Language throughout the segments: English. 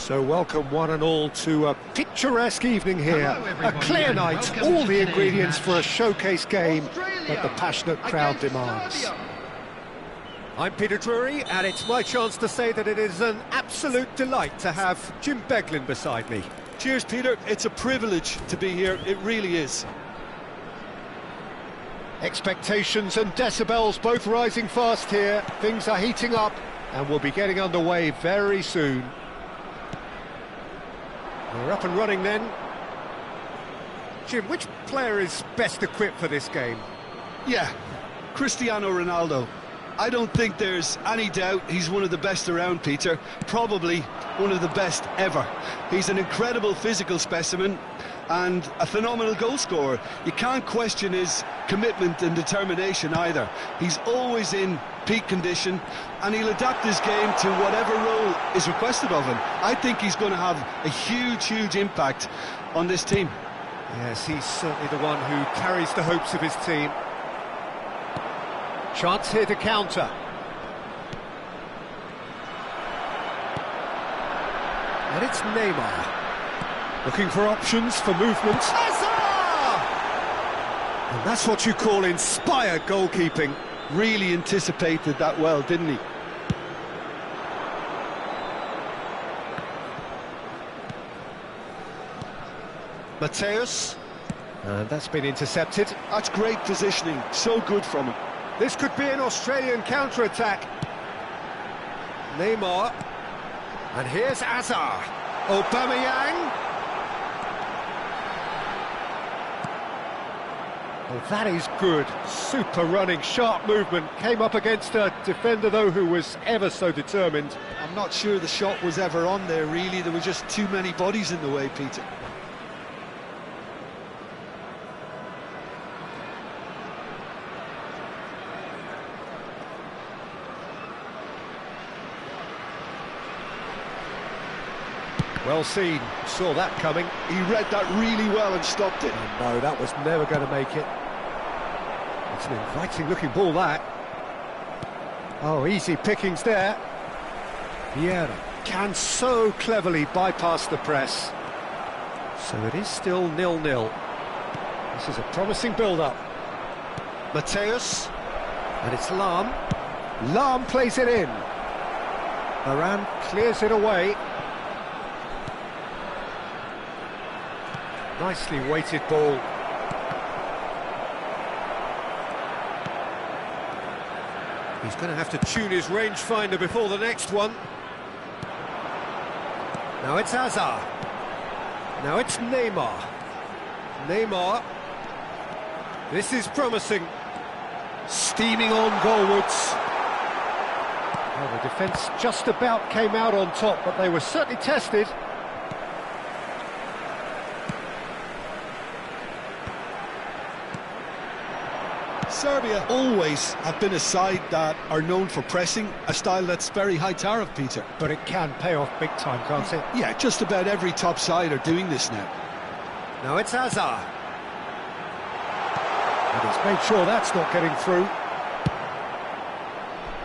So welcome one and all to a picturesque evening here, a clear night, all the ingredients for a showcase game that the passionate crowd demands. I'm Peter Drury, and it's my chance to say that it is an absolute delight to have Jim Beglin beside me. Cheers, Peter. It's a privilege to be here, it really is. Expectations and decibels both rising fast here. Things are heating up, and we'll be getting underway very soon. We're up and running then. Jim, which player is best equipped for this game? Yeah, Cristiano Ronaldo. I don't think there's any doubt he's one of the best around, Peter. Probably one of the best ever. He's an incredible physical specimen and a phenomenal goal scorer. You can't question his commitment and determination either. He's always in peak condition, and he'll adapt his game to whatever role is requested of him. I think he's going to have a huge impact on this team. Yes, he's certainly the one who carries the hopes of his team. Chance here to counter. And it's Neymar. Looking for options for movement. And that's what you call inspired goalkeeping. Really anticipated that well, didn't he? Mateus. And that's been intercepted. That's great positioning, so good from him. This could be an Australian counter-attack. Neymar. And here's Hazard. Aubameyang. Well, that is good. Super running, sharp movement. Came up against a defender, though, who was ever so determined. I'm not sure the shot was ever on there, really. There were just too many bodies in the way, Peter. Well seen, saw that coming. He read that really well and stopped it. Oh, no, that was never going to make it. It's an inviting looking ball, that. Oh, easy pickings there. Vieira can so cleverly bypass the press. So it is still 0-0. This is a promising build-up. Mateus. And it's Lahm. Lahm plays it in. Varane clears it away. Nicely weighted ball. He's going to have to tune his rangefinder before the next one. Now it's Hazard. Now it's Neymar. Neymar. This is promising. Steaming on goalwards. Well, the defence just about came out on top, but they were certainly tested. Serbia always have been a side that are known for pressing, a style that's very high tariff, Peter. But it can pay off big time, can't it? Yeah, just about every top side are doing this now. Now it's Hazard. And he's made sure that's not getting through.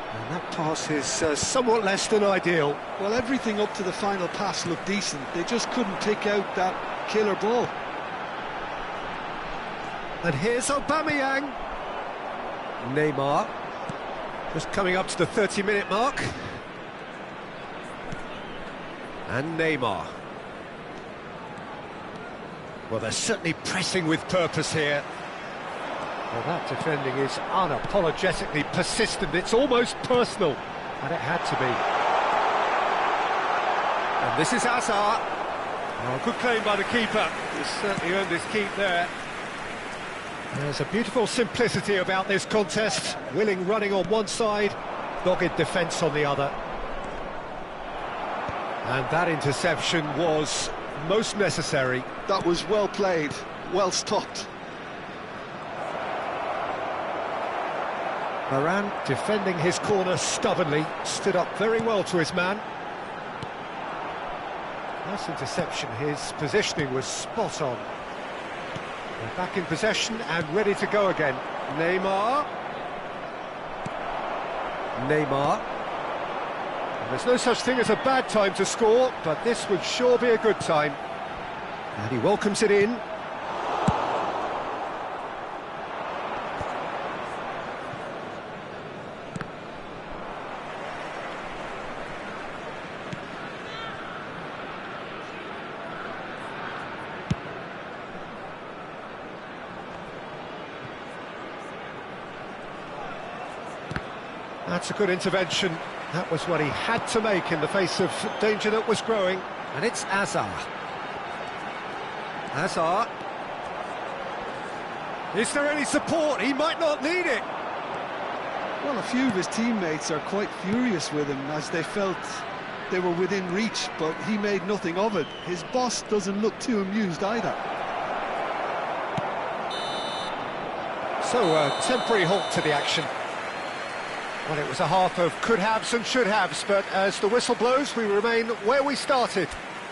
And that pass is somewhat less than ideal. Well, everything up to the final pass looked decent. They just couldn't pick out that killer ball. And here's Aubameyang. Neymar, just coming up to the 30-minute mark. And Neymar. Well, they're certainly pressing with purpose here. Well, that defending is unapologetically persistent. It's almost personal, and it had to be. And this is Hazard. Oh, good claim by the keeper. He's certainly earned his keep there. There's a beautiful simplicity about this contest. Willing running on one side, dogged defence on the other. And that interception was most necessary. That was well played, well stopped. Varane defending his corner stubbornly, stood up very well to his man. Nice interception, his positioning was spot on. They're back in possession and ready to go again. Neymar. There's no such thing as a bad time to score, but this would sure be a good time. And he welcomes it in. That's a good intervention. That was what he had to make in the face of danger that was growing. And it's Azar. Azar. Is there any support? He might not need it. Well, a few of his teammates are quite furious with him as they felt they were within reach, but he made nothing of it. His boss doesn't look too amused either. So, a temporary halt to the action. Well, it was a half of could-haves and should-haves, but as the whistle blows, we remain where we started.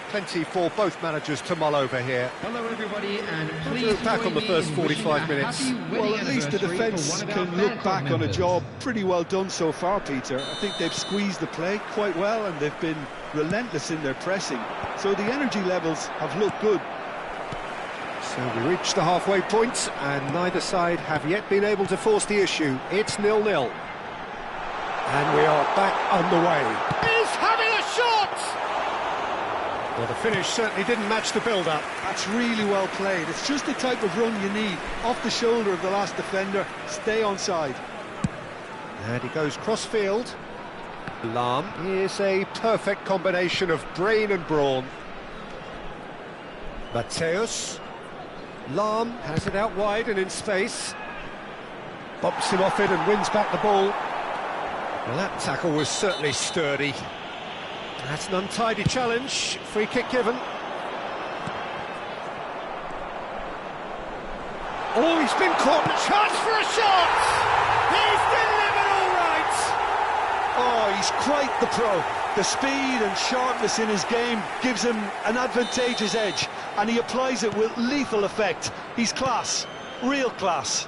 Plenty for both managers to mull over here. Hello, everybody, and please back on the first 45 minutes. Well, at least the defence can look back on a job pretty well done so far, Peter. I think they've squeezed the play quite well, and they've been relentless in their pressing. So the energy levels have looked good. So we reached the halfway point, and neither side have yet been able to force the issue. It's 0-0. And we are back underway. He's having a shot! Well, the finish certainly didn't match the build-up. That's really well played. It's just the type of run you need. Off the shoulder of the last defender, stay onside. And he goes cross-field. Lahm is a perfect combination of brain and brawn. Mateus. Lahm has it out wide and in space. Bumps him off it and wins back the ball. Well, that tackle was certainly sturdy. That's an untidy challenge. Free kick given. Oh, he's been caught. Chance for a shot! He's delivered all right! Oh, he's quite the pro. The speed and sharpness in his game gives him an advantageous edge, and he applies it with lethal effect. He's class. Real class.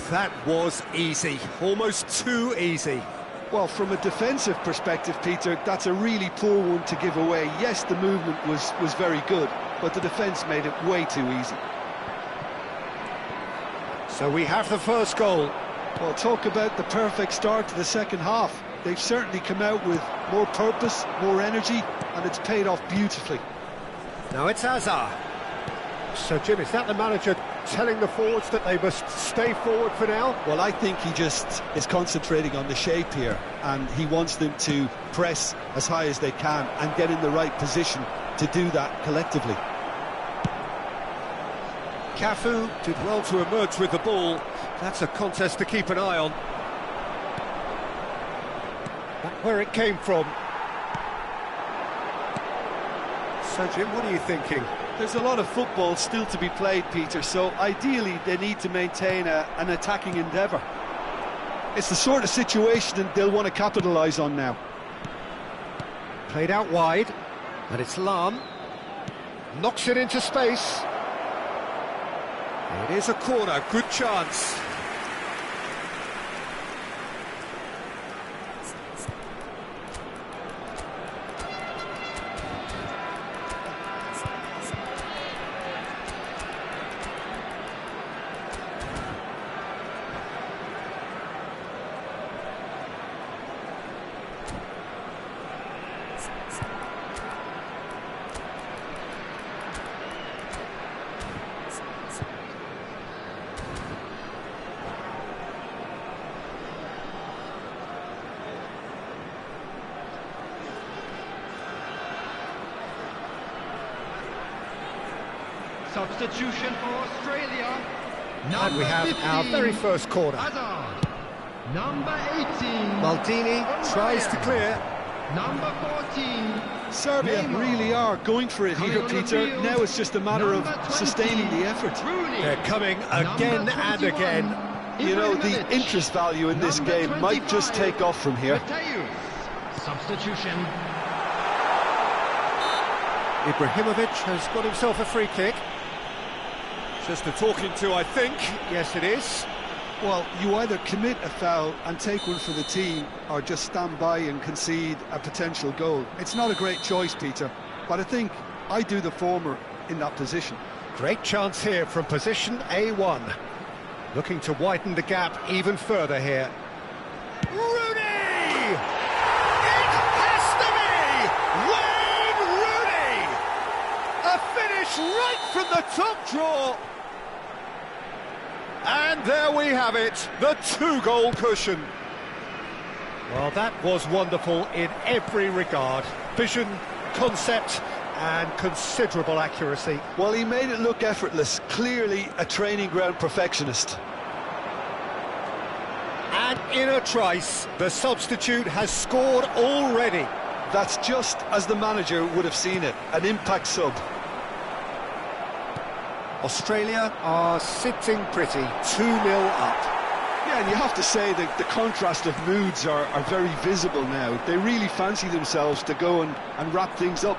That was easy, almost too easy. Well, from a defensive perspective, Peter, that's a really poor one to give away. Yes, the movement was very good, but the defence made it way too easy. So we have the first goal. Well, talk about the perfect start to the second half. They've certainly come out with more purpose, more energy, and it's paid off beautifully. Now it's Azar. So, Jim, is that the manager telling the forwards that they must stay forward for now? Well, I think he just is concentrating on the shape here, and he wants them to press as high as they can and get in the right position to do that collectively. Cafu did well to emerge with the ball. That's a contest to keep an eye on. Back where it came from. So, Jim, what are you thinking? There's a lot of football still to be played, Peter, so ideally they need to maintain an attacking endeavour. It's the sort of situation that they'll want to capitalise on now. Played out wide, and it's Lahm. Knocks it into space. It is a corner, good chance. Substitution for Australia. And we have our very first corner. Hazard. Number 18. Maldini tries to clear. Number 14. Serbia really are going for it here, Peter. Now it's just a matter of sustaining the effort. They're coming again and again. You know, the interest value in this game might just take off from here. Substitution. Ibrahimovic has got himself a free kick. Just a talking to, I think. Yes, it is. Well, you either commit a foul and take one for the team, or just stand by and concede a potential goal. It's not a great choice, Peter, but I think I do the former in that position. Great chance here from position A1. Looking to widen the gap even further here. Rooney! It has to be! Wayne Rooney! A finish right from the top draw. And there we have it, the two-goal cushion. Well, that was wonderful in every regard. Vision, concept, and considerable accuracy. Well, he made it look effortless, clearly a training ground perfectionist. And in a trice, the substitute has scored already. That's just as the manager would have seen it, an impact sub. Australia are sitting pretty, 2-0 up. Yeah, and you have to say that the contrast of moods are very visible now. They really fancy themselves to go and wrap things up.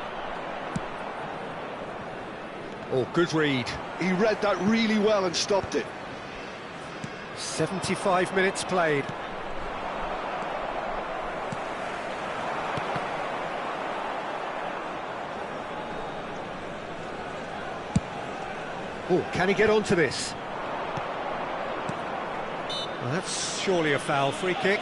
Oh, good read. He read that really well and stopped it. 75 minutes played. Oh, can he get onto this? Well, that's surely a foul. Free kick.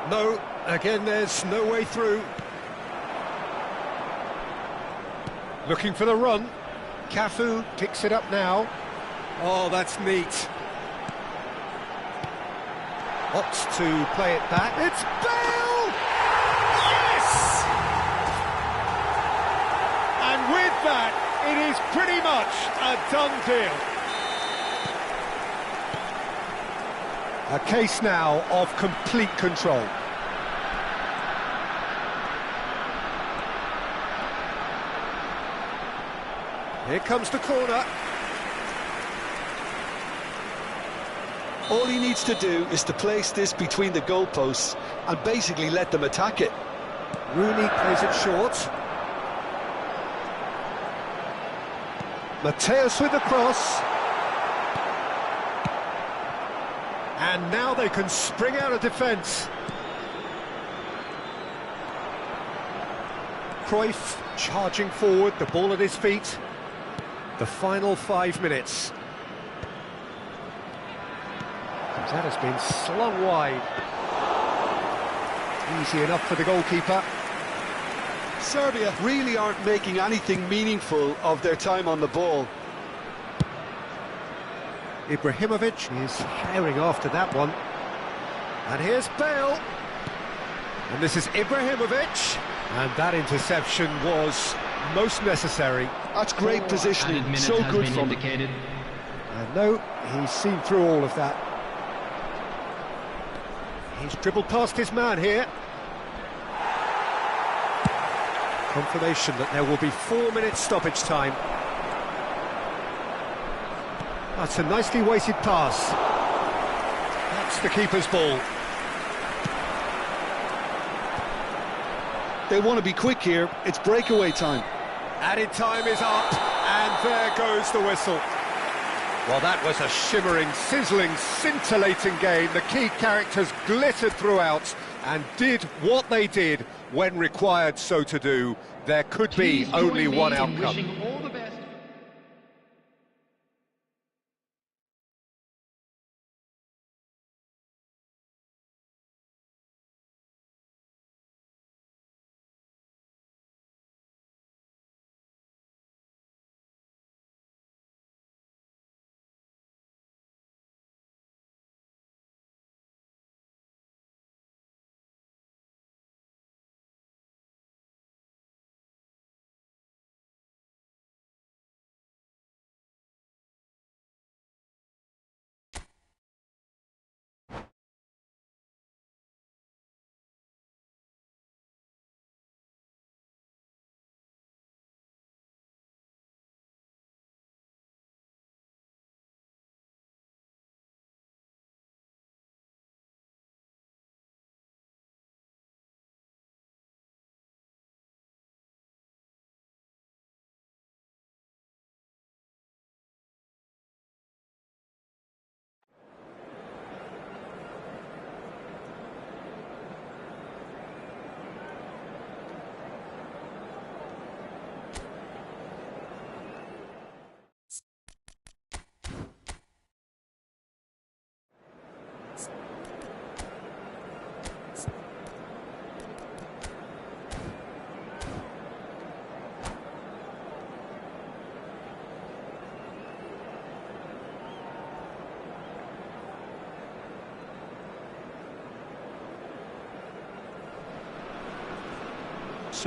No, again there's no way through. Looking for the run. Cafu picks it up now. Oh, that's neat. Opts to play it back. It's Bale! Yes! And with that, it is pretty much a done deal. A case now of complete control. Here comes the corner. All he needs to do is to place this between the goalposts and basically let them attack it. Rooney plays it short. Mateus with the cross. And now they can spring out of defence. Cruyff charging forward, the ball at his feet. The final 5 minutes. And that has been slung wide. Easy enough for the goalkeeper. Serbia really aren't making anything meaningful of their time on the ball. Ibrahimovic is herring after that one. And here's Bale. And this is Ibrahimovic. And that interception was most necessary. That's great positioning, so good from him. And no, he's seen through all of that. He's dribbled past his man here. Confirmation that there will be 4 minutes stoppage time. That's a nicely weighted pass. That's the keeper's ball. They want to be quick here, it's breakaway time. Added time is up, and there goes the whistle. Well, that was a shimmering, sizzling, scintillating game. The key characters glittered throughout and did what they did when required so to do. There could be only one outcome.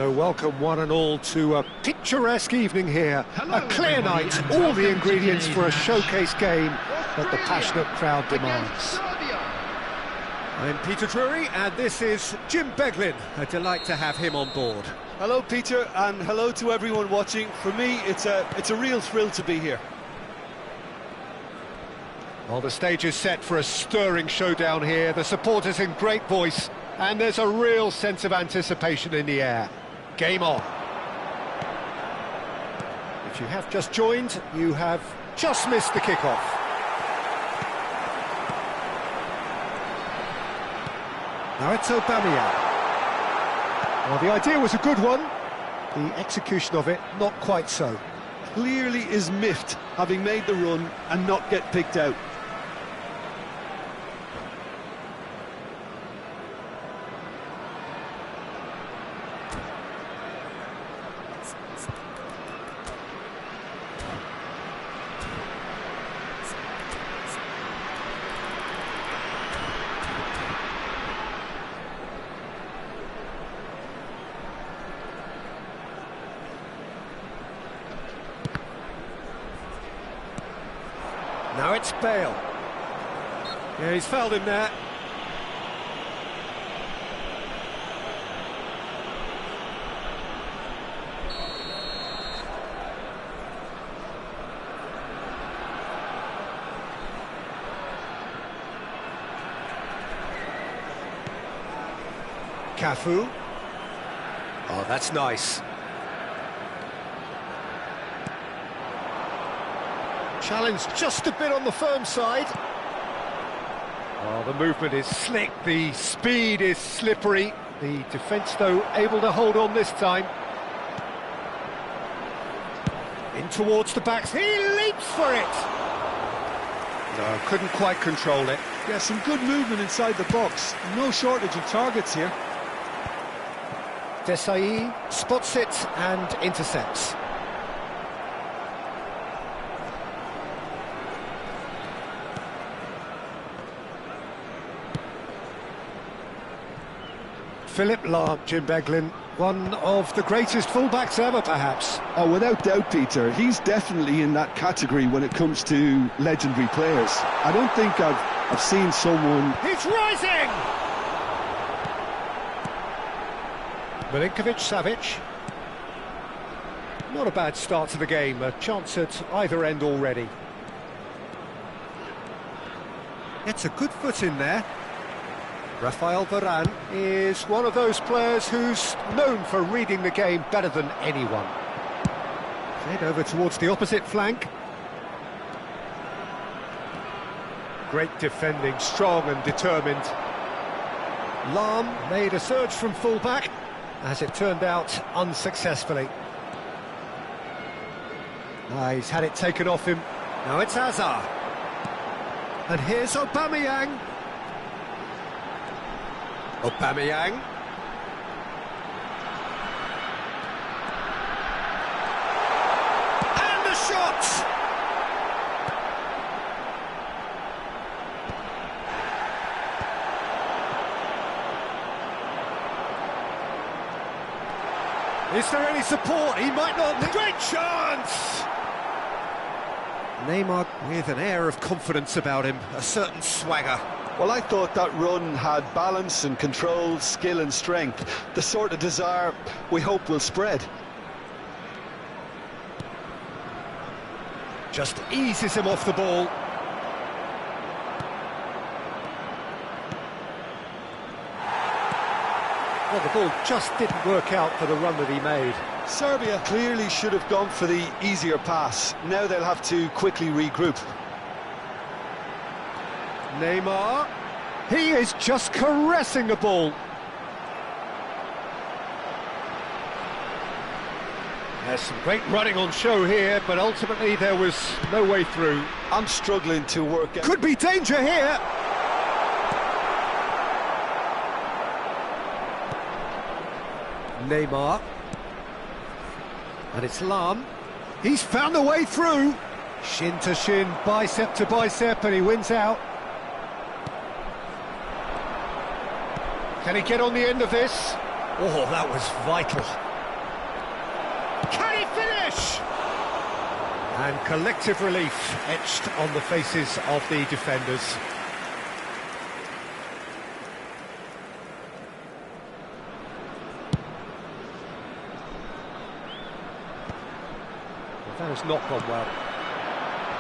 So welcome one and all to a picturesque evening here. Hello, A clear everybody, night, and all welcome the to ingredients for a today's showcase game that the Australia passionate crowd against demands. Serbia. I'm Peter Drury and this is Jim Beglin. A delight to have him on board. Hello, Peter, and hello to everyone watching. For me, it's a real thrill to be here. Well, the stage is set for a stirring showdown here. The supporters in great voice, and there's a real sense of anticipation in the air. Game on. If you have just joined, you have just missed the kickoff. Now it's Aubameyang. Well, the idea was a good one. The execution of it, not quite so. Clearly is miffed, having made the run and not get picked out. Now it's Bale. Yeah, he's fouled him there. Cafu. Oh, that's nice. Challenge just a bit on the firm side. Oh, the movement is slick, the speed is slippery. The defence, though, able to hold on this time. In towards the backs, he leaps for it! No, couldn't quite control it. Yeah, some good movement inside the box. No shortage of targets here. Desai spots it and intercepts. Philip Lahm, Jim Beglin, one of the greatest fullbacks ever, perhaps. Oh, without doubt, Peter. He's definitely in that category when it comes to legendary players. I don't think I've seen someone... He's rising! Milinkovic-Savic. Not a bad start to the game, a chance at either end already. It's a good foot in there. Rafael Varane is one of those players who's known for reading the game better than anyone. Played over towards the opposite flank. Great defending, strong and determined. Lahm made a surge from full-back, as it turned out, unsuccessfully. He's had it taken off him. Now it's Hazard. And here's Aubameyang. Aubameyang. And the shot! Is there any support? He might not. Great chance! Neymar with an air of confidence about him, a certain swagger. Well, I thought that run had balance and control, skill and strength. The sort of desire we hope will spread. Just eases him off the ball. Well, the ball just didn't work out for the run that he made. Serbia clearly should have gone for the easier pass. Now they'll have to quickly regroup. Neymar, he is just caressing the ball. There's some great running on show here, but ultimately there was no way through. I'm struggling to work out... Could be danger here. Neymar. And it's Lahm. He's found a way through. Shin to shin, bicep to bicep, and he wins out. Can he get on the end of this? Oh, that was vital. And collective relief etched on the faces of the defenders. Well, that has not gone well.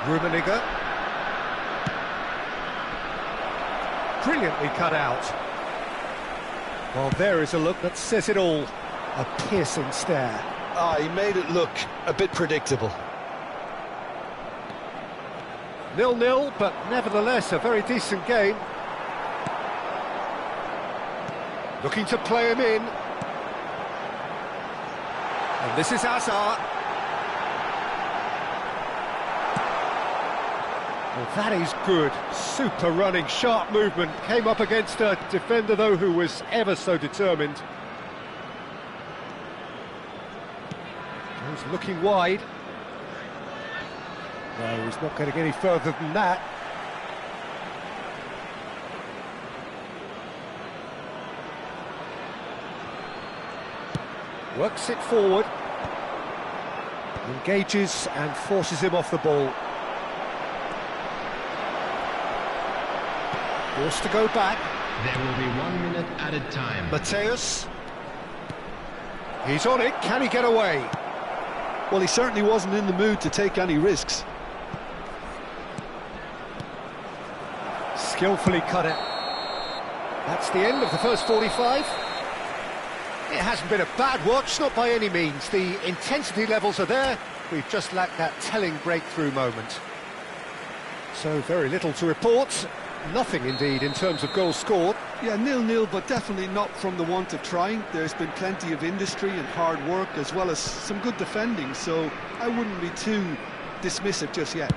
Rummenigge. Brilliantly cut out. Well, there is a look that says it all. A piercing stare. Ah, he made it look a bit predictable. 0-0, but nevertheless a very decent game. Looking to play him in. And this is Hazard. Well, that is good. Super running, sharp movement. Came up against a defender, though, who was ever so determined. He's looking wide. No, he's not going to get any further than that. Works it forward. Engages and forces him off the ball. Forced to go back. There will be 1 minute added time. Mateus. He's on it. Can he get away? Well, he certainly wasn't in the mood to take any risks. Skillfully cut it. That's the end of the first 45. It hasn't been a bad watch, not by any means. The intensity levels are there. We've just lacked that telling breakthrough moment. So very little to report. Nothing, indeed, in terms of goals scored. Yeah, 0-0, but definitely not from the want of trying. There's been plenty of industry and hard work, as well as some good defending, so I wouldn't be too dismissive just yet.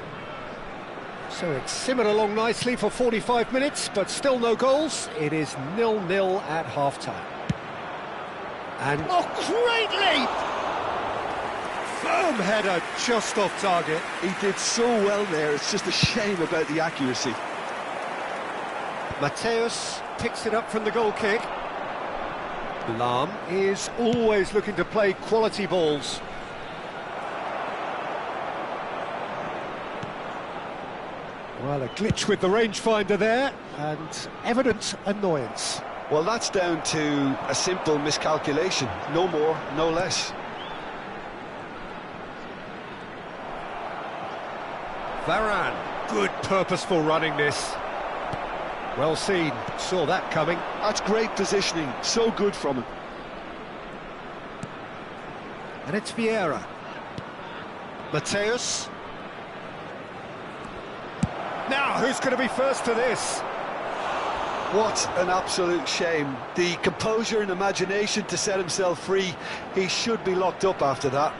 So it's simmered along nicely for 45 minutes, but still no goals. It is 0-0 at half-time. And, oh, great leap! Firm header, just off target. He did so well there, it's just a shame about the accuracy. Mateus picks it up from the goal kick. Lahm is always looking to play quality balls. Well, a glitch with the rangefinder there, and evident annoyance. Well, that's down to a simple miscalculation. No more, no less. Varane, good purposeful running this. Well seen, saw that coming. That's great positioning, so good from him. And it's Vieira. Mateus. Now, who's going to be first to this? What an absolute shame. The composure and imagination to set himself free. He should be locked up after that.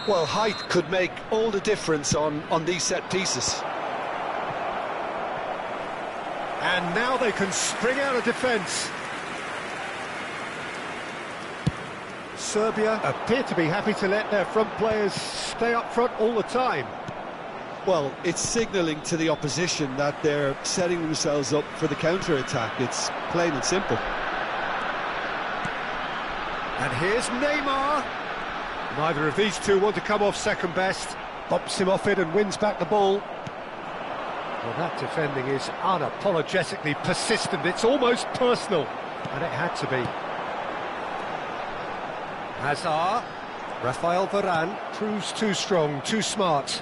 Well, height could make all the difference on these set pieces. And now they can spring out of defence. Serbia appear to be happy to let their front players stay up front all the time. Well, it's signalling to the opposition that they're setting themselves up for the counter-attack. It's plain and simple. And here's Neymar. Neither of these two want to come off second best. Bumps him off it and wins back the ball. Well, that defending is unapologetically persistent. It's almost personal, and it had to be. Hazard. Rafael Varane proves too strong, too smart.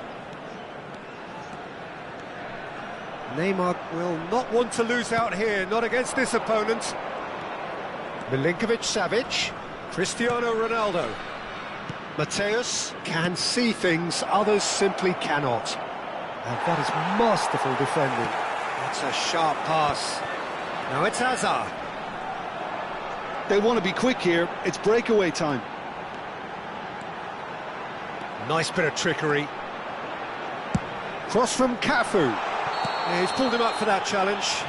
Neymar will not want to lose out here, not against this opponent. Milinkovic-Savic, Cristiano Ronaldo. Mateus can see things others simply cannot. And that is masterful defending. That's a sharp pass. Now it's Hazard. They want to be quick here. It's breakaway time. Nice bit of trickery. Cross from Cafu. Yeah, he's pulled him up for that challenge.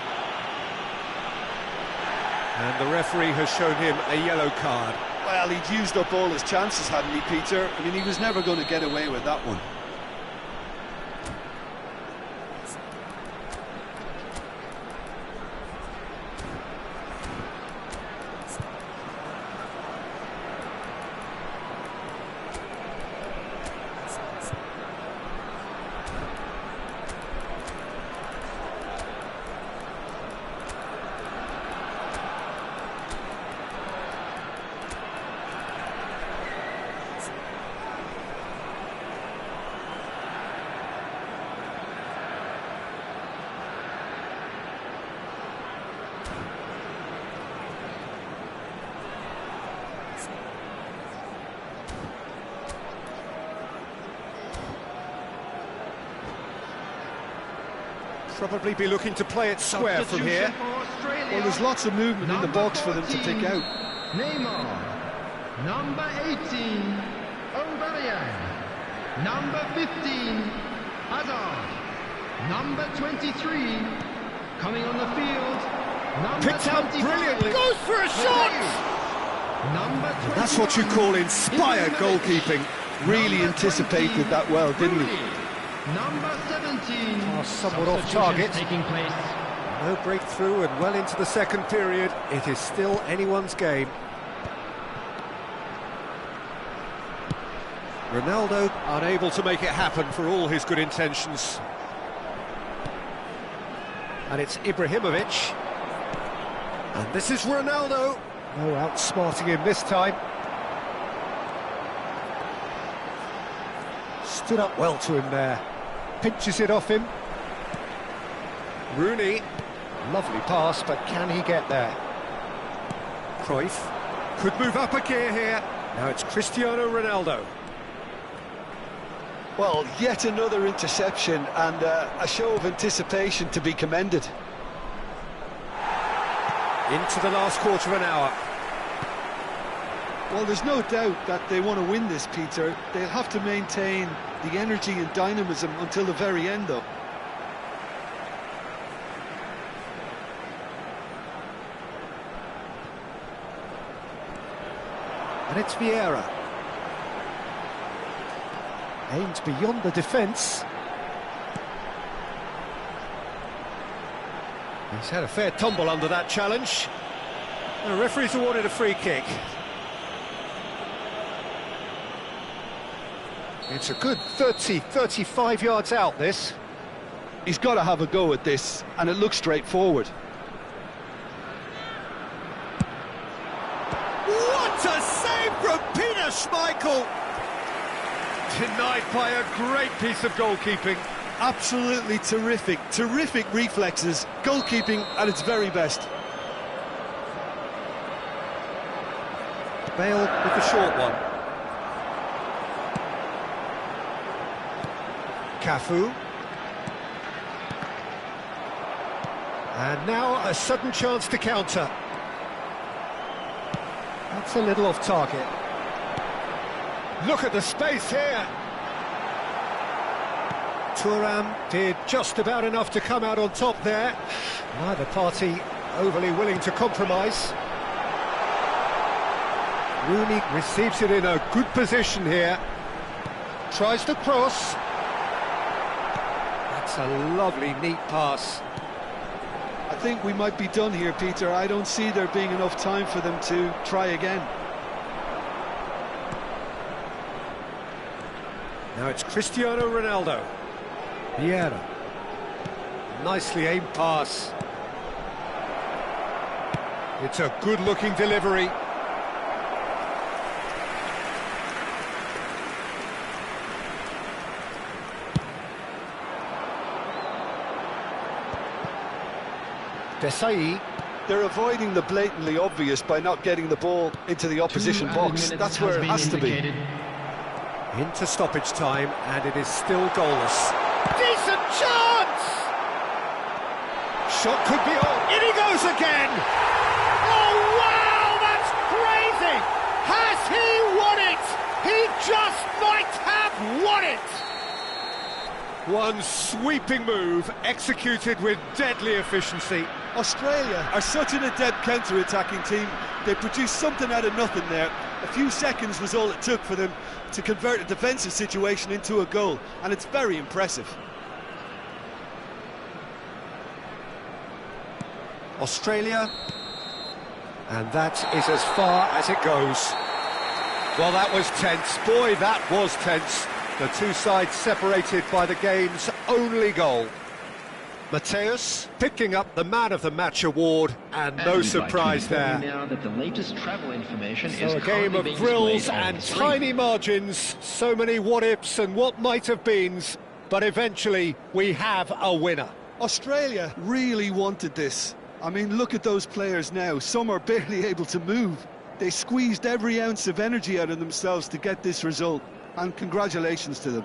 And the referee has shown him a yellow card. Well, he'd used up all his chances, hadn't he, Peter? I mean, he was never going to get away with that one. Probably be looking to play it square from here. Well, there's lots of movement in the box for them to pick out. Neymar. Number 18, Aubameyang. Number 15, Hazard. Number 23, coming on the field. Number Picked out 25, brilliantly. Goes for a shot! Number 21, That's what you call inspired goalkeeping. Really anticipated that well, didn't he? Number 17. Somewhat off target. Taking place. No breakthrough and well into the second period. It is still anyone's game. Ronaldo unable to make it happen for all his good intentions. And it's Ibrahimovic. And this is Ronaldo. No outsmarting him this time. Stood up well to him there. Pinches it off him. Rooney. Lovely pass, but can he get there? Cruyff could move up a gear here. Now it's Cristiano Ronaldo. Well, yet another interception and a show of anticipation to be commended. Into the last quarter of an hour. Well, there's no doubt that they want to win this, Peter. They'll have to maintain the energy and dynamism until the very end, though. And it's Vieira. Aimed beyond the defence. He's had a fair tumble under that challenge. The referee's awarded a free kick. It's a good 35 yards out, this. He's got to have a go at this, and it looks straightforward. What a save from Peter Schmeichel! Denied by a great piece of goalkeeping. Absolutely terrific, terrific reflexes, goalkeeping at its very best. Bale with the short one. Cafu. And now a sudden chance to counter. That's a little off target. Look at the space here. Thuram did just about enough to come out on top there. Neither party overly willing to compromise. Rooney receives it in a good position here. Tries to cross. That's a lovely, neat pass. I think we might be done here, Peter. I don't see there being enough time for them to try again. Now it's Cristiano Ronaldo. Vieira. Nicely aimed pass. It's a good-looking delivery. Desai. They're avoiding the blatantly obvious by not getting the ball into the opposition box. That's where it has to be. Into stoppage time, and it is still goalless. Decent chance! Shot could be on. In he goes again! Oh, wow, that's crazy! Has he won it? He just might have won it! One sweeping move, executed with deadly efficiency. Australia are such an adept counter-attacking team. They produced something out of nothing there. A few seconds was all it took for them to convert a defensive situation into a goal, and it's very impressive. Australia, and that is as far as it goes. Well, that was tense. Boy, that was tense. The two sides separated by the game's only goal. Mateus picking up the Man of the Match award, and no surprise there. Now that the latest travel information So a game of thrills and tiny margins, so many what-ifs and what might-have-beens, but eventually we have a winner. Australia really wanted this. I mean, look at those players now. Some are barely able to move. They squeezed every ounce of energy out of themselves to get this result, and congratulations to them.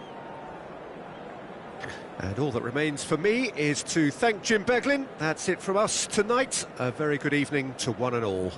And all that remains for me is to thank Jim Beglin. That's it from us tonight. A very good evening to one and all.